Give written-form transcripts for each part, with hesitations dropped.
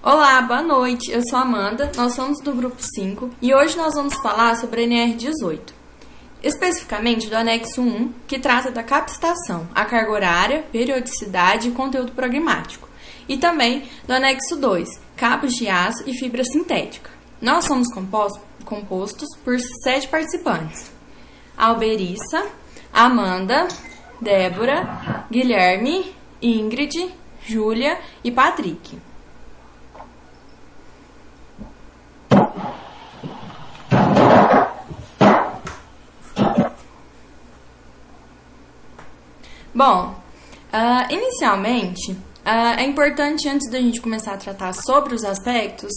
Olá, boa noite. Eu sou a Amanda, nós somos do grupo 5 e hoje nós vamos falar sobre a NR18. Especificamente do anexo 1, que trata da capacitação, a carga horária, periodicidade e conteúdo programático. E também do anexo 2, cabos de aço e fibra sintética. Nós somos compostos por 7 participantes: Alberissa, Amanda, Débora, Guilherme, Ingrid, Júlia e Patrick. Bom, inicialmente, é importante, antes da gente começar a tratar sobre os aspectos,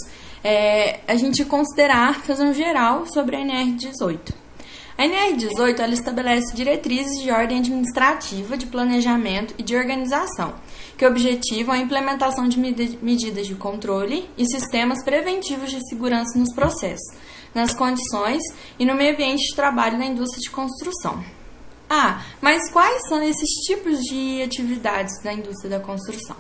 a gente considerar, fazer um geral sobre a NR18. A NR18 ela estabelece diretrizes de ordem administrativa, de planejamento e de organização, que objetivam a implementação de medidas de controle e sistemas preventivos de segurança nos processos, nas condições e no meio ambiente de trabalho na indústria de construção. Mas quais são esses tipos de atividades da indústria da construção?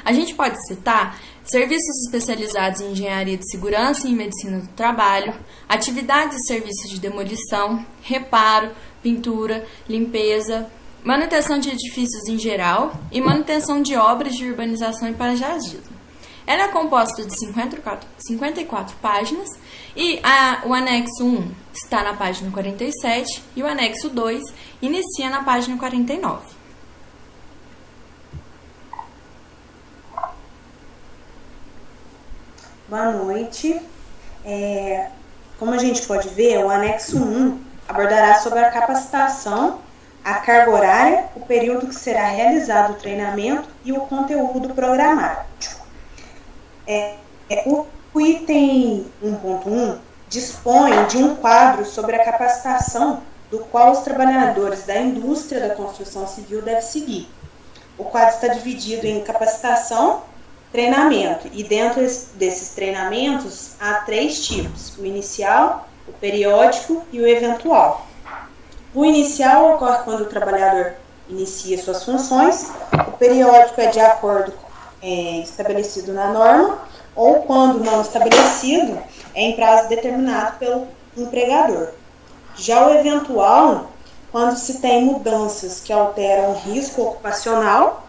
A gente pode citar serviços especializados em engenharia de segurança e em medicina do trabalho, atividades e serviços de demolição, reparo, pintura, limpeza, manutenção de edifícios em geral e manutenção de obras de urbanização e paisagismo. Ela é composta de 54 páginas e o anexo 1 está na página 47 e o anexo 2 inicia na página 49. Boa noite. Como a gente pode ver, o anexo 1 abordará sobre a capacitação, a carga horária, o período que será realizado o treinamento e o conteúdo programático. O item 1.1 dispõe de um quadro sobre a capacitação do qual os trabalhadores da indústria da construção civil devem seguir. O quadro está dividido em capacitação, treinamento, e dentro desses treinamentos há 3 tipos: o inicial, o periódico e o eventual. O inicial ocorre quando o trabalhador inicia suas funções, o periódico é de acordo estabelecido na norma, ou quando não estabelecido, é em prazo determinado pelo empregador. Já o eventual, quando se tem mudanças que alteram o risco ocupacional,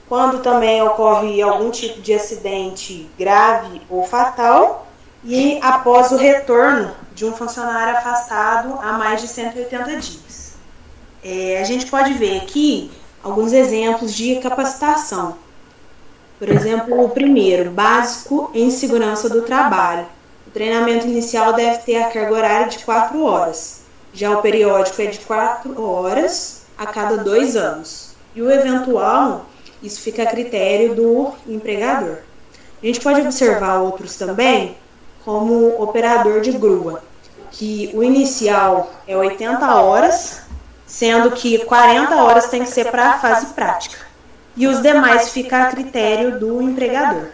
quando também ocorre algum tipo de acidente grave ou fatal, e após o retorno de um funcionário afastado há mais de 180 dias. A gente pode ver aqui alguns exemplos de capacitação. Por exemplo, o primeiro, básico em segurança do trabalho. O treinamento inicial deve ter a carga horária de 4 horas. Já o periódico é de 4 horas a cada 2 anos. E o eventual, isso fica a critério do empregador. A gente pode observar outros também, como o operador de grua, que o inicial é 80 horas, sendo que 40 horas tem que ser para a fase prática. E os demais ficam a critério do empregador.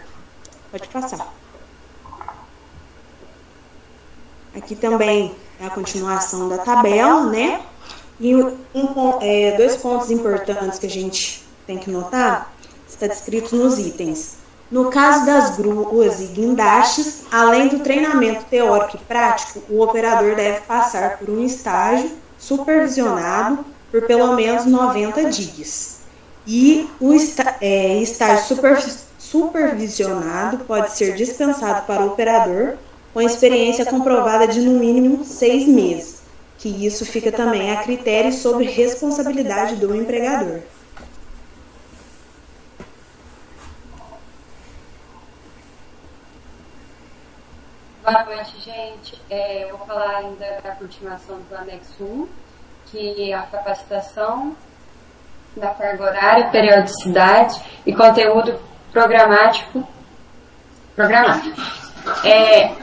Pode passar. Aqui também é a continuação da tabela, né? E 2 pontos importantes que a gente tem que notar, está descrito nos itens. No caso das gruas e guindastes, além do treinamento teórico e prático, o operador deve passar por um estágio supervisionado por pelo menos 90 dias. E o estágio supervisionado pode ser dispensado para o operador com experiência comprovada de no mínimo 6 meses, que isso fica também a critério sobre responsabilidade do empregador. Boa noite, gente. Eu vou falar ainda da continuação do anexo 1, que é a capacitação da carga horária, periodicidade e conteúdo programático.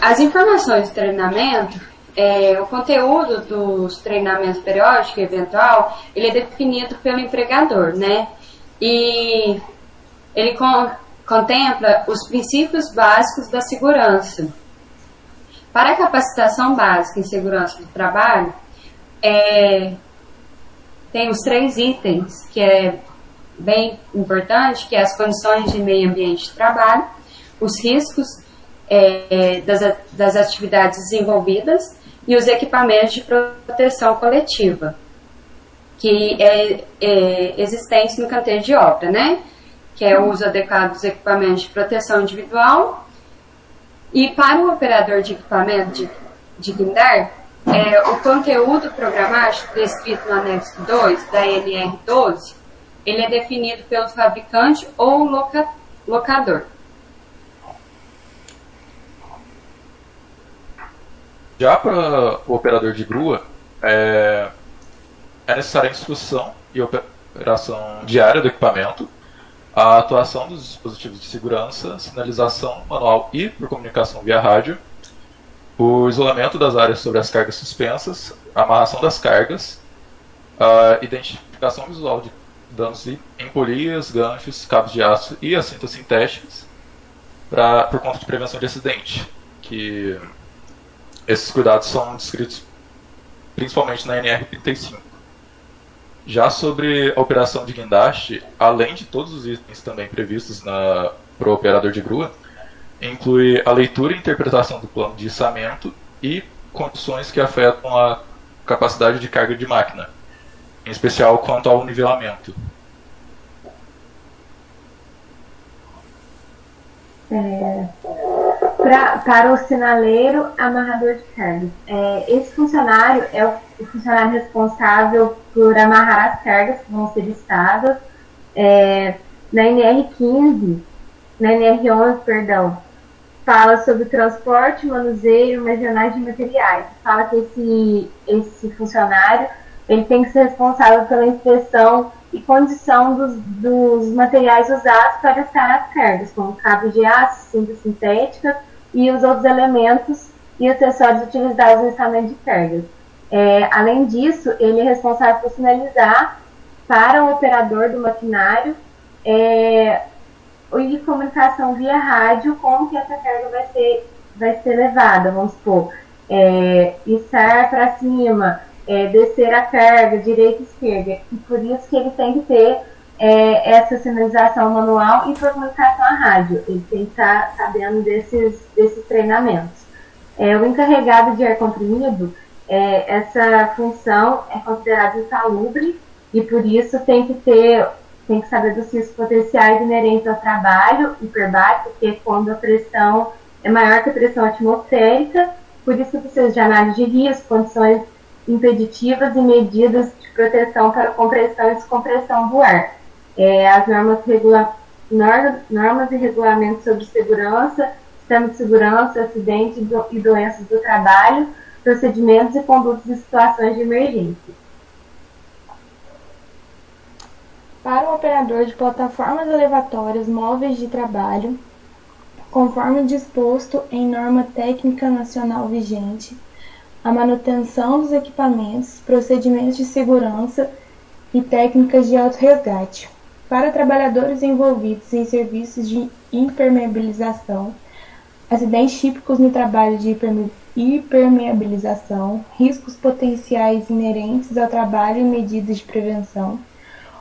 As informações de treinamento, o conteúdo dos treinamentos periódico e eventual, ele é definido pelo empregador, né? E ele contempla os princípios básicos da segurança. Para a capacitação básica em segurança do trabalho, tem os 3 itens, que é bem importante, que é as condições de meio ambiente de trabalho, os riscos das atividades desenvolvidas e os equipamentos de proteção coletiva que existentes no canteiro de obra, né? Que é o uso adequado dos equipamentos de proteção individual. E para o operador de equipamento de guindar, o conteúdo programático descrito no anexo 2 da NR12, ele é definido pelo fabricante ou locador. Já para o operador de grua, é necessária a instrução e operação diária do equipamento, a atuação dos dispositivos de segurança, sinalização manual e por comunicação via rádio, o isolamento das áreas sobre as cargas suspensas, a amarração das cargas, a identificação visual de danos em polias, ganchos, cabos de aço e as cintas sintéticas, por conta de prevenção de acidente, que esses cuidados são descritos principalmente na NR35. Já sobre a operação de guindaste, além de todos os itens também previstos para o operador de grua, inclui a leitura e interpretação do plano de içamento e condições que afetam a capacidade de carga de máquina, em especial quanto ao nivelamento. Para o sinaleiro amarrador de cargas. Esse funcionário é o funcionário responsável por amarrar as cargas que vão ser listadas. Na NR15, na NR11, perdão, fala sobre transporte, manuseio, armazenagem de materiais. Fala que esse funcionário ele tem que ser responsável pela inspeção e condição dos materiais usados para estar as cargas, como cabos de aço, cintas sintéticas e os outros elementos e acessórios utilizados no içamento de cargas. Além disso, ele é responsável por sinalizar para o operador do maquinário e comunicação via rádio como que essa carga vai ser levada, vamos supor, içar para cima, descer a carga, direita e esquerda. E por isso que ele tem que ter essa sinalização manual e por comunicação à rádio. Ele tem que estar sabendo desses treinamentos. O encarregado de ar comprimido, essa função é considerada insalubre e por isso tem que saber dos riscos potenciais inerentes ao trabalho hiperbárico, porque quando a pressão é maior que a pressão atmosférica, por isso precisa de análise de risco, condições impeditivas e medidas de proteção para compressão e descompressão do ar. As normas e regulamentos sobre segurança, sistema de segurança, acidentes e doenças do trabalho, procedimentos e condutas em situações de emergência. Para o operador de plataformas elevatórias móveis de trabalho, conforme disposto em norma técnica nacional vigente, a manutenção dos equipamentos, procedimentos de segurança e técnicas de autorresgate. Para trabalhadores envolvidos em serviços de impermeabilização, acidentes típicos no trabalho de impermeabilização, riscos potenciais inerentes ao trabalho e medidas de prevenção,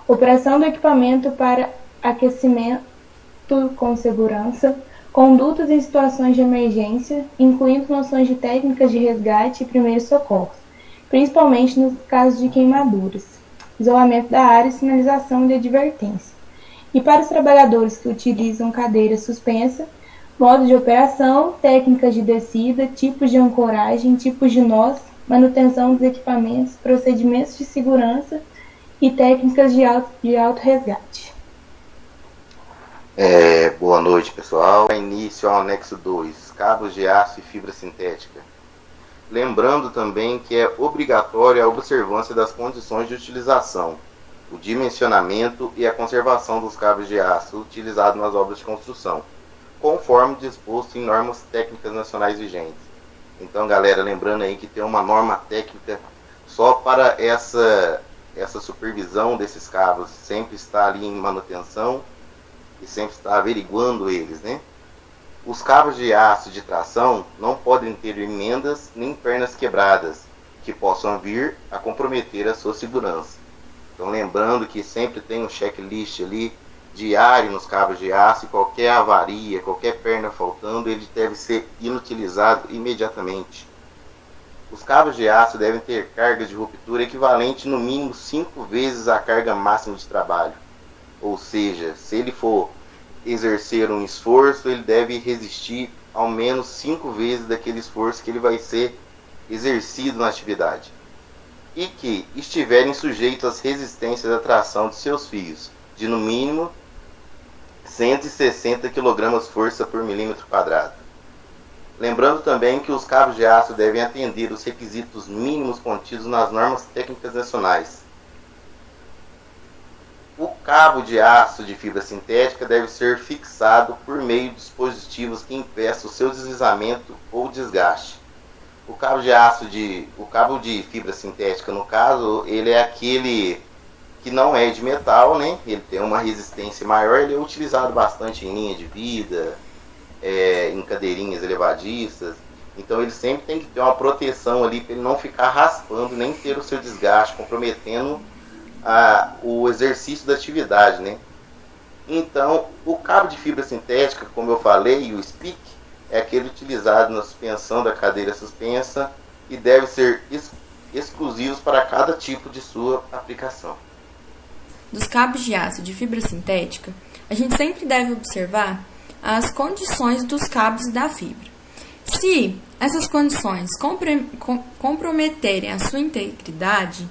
operação do equipamento para aquecimento com segurança, condutas em situações de emergência, incluindo noções de técnicas de resgate e primeiros socorros, principalmente nos casos de queimaduras, isolamento da área e sinalização de advertência. E para os trabalhadores que utilizam cadeira suspensa, modo de operação, técnicas de descida, tipos de ancoragem, tipos de nós, manutenção dos equipamentos, procedimentos de segurança e técnicas de autorresgate. Boa noite, pessoal. Início ao anexo 2, cabos de aço e fibra sintética. Lembrando também que é obrigatória a observância das condições de utilização, o dimensionamento e a conservação dos cabos de aço utilizados nas obras de construção, conforme disposto em normas técnicas nacionais vigentes. Então, galera, lembrando aí que tem uma norma técnica só para essa supervisão desses cabos, sempre está ali em manutenção e sempre está averiguando eles, né? Os cabos de aço de tração não podem ter emendas nem pernas quebradas, que possam vir a comprometer a sua segurança. Então, lembrando que sempre tem um checklist ali diário nos cabos de aço e qualquer avaria, qualquer perna faltando, ele deve ser inutilizado imediatamente. Os cabos de aço devem ter carga de ruptura equivalente no mínimo 5 vezes a carga máxima de trabalho. Ou seja, se ele for exercer um esforço, ele deve resistir ao menos 5 vezes daquele esforço que ele vai ser exercido na atividade. E que estiverem sujeitos às resistências à tração de seus fios, de no mínimo 160 kg força por milímetro quadrado. Lembrando também que os cabos de aço devem atender os requisitos mínimos contidos nas normas técnicas nacionais. O cabo de aço de fibra sintética deve ser fixado por meio de dispositivos que impeçam o seu deslizamento ou desgaste. O cabo de fibra sintética, no caso, ele é aquele que não é de metal, né? Ele tem uma resistência maior, ele é utilizado bastante em linha de vida, em cadeirinhas elevadistas. Então ele sempre tem que ter uma proteção ali para ele não ficar raspando, nem ter o seu desgaste, comprometendo o exercício da atividade, né? Então, o cabo de fibra sintética, como eu falei, o SPIC, é aquele utilizado na suspensão da cadeira suspensa e deve ser exclusivos para cada tipo de sua aplicação. Dos cabos de aço de fibra sintética, a gente sempre deve observar as condições dos cabos e da fibra. Se essas condições comprometerem a sua integridade,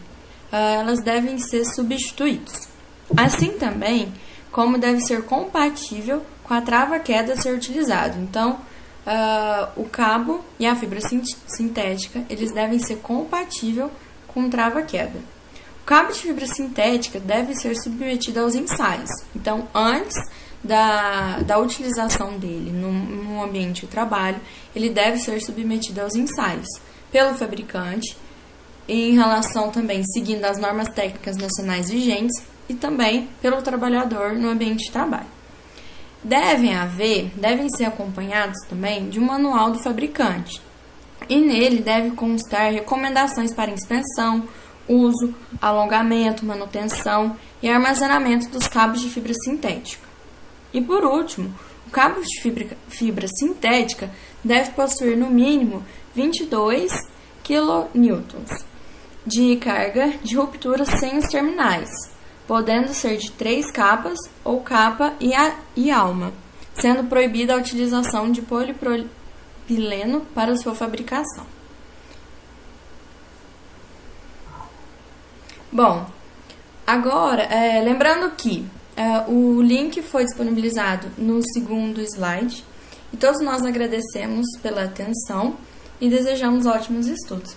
elas devem ser substituídas. Assim também, como deve ser compatível com a trava-queda a ser utilizado. Então, o cabo e a fibra sintética, eles devem ser compatíveis com trava-queda. O cabo de fibra sintética deve ser submetido aos ensaios. Então, antes da utilização dele no ambiente de trabalho, ele deve ser submetido aos ensaios pelo fabricante, em relação também seguindo as normas técnicas nacionais vigentes e também pelo trabalhador no ambiente de trabalho. Devem ser acompanhados também de um manual do fabricante, e nele deve constar recomendações para inspeção, uso, alongamento, manutenção e armazenamento dos cabos de fibra sintética. E por último, o cabo de fibra sintética deve possuir no mínimo 22 kN de carga de ruptura sem os terminais, podendo ser de 3 capas ou capa e alma, sendo proibida a utilização de polipropileno para sua fabricação. Bom, agora, lembrando que o link foi disponibilizado no segundo slide, e todos nós agradecemos pela atenção e desejamos ótimos estudos.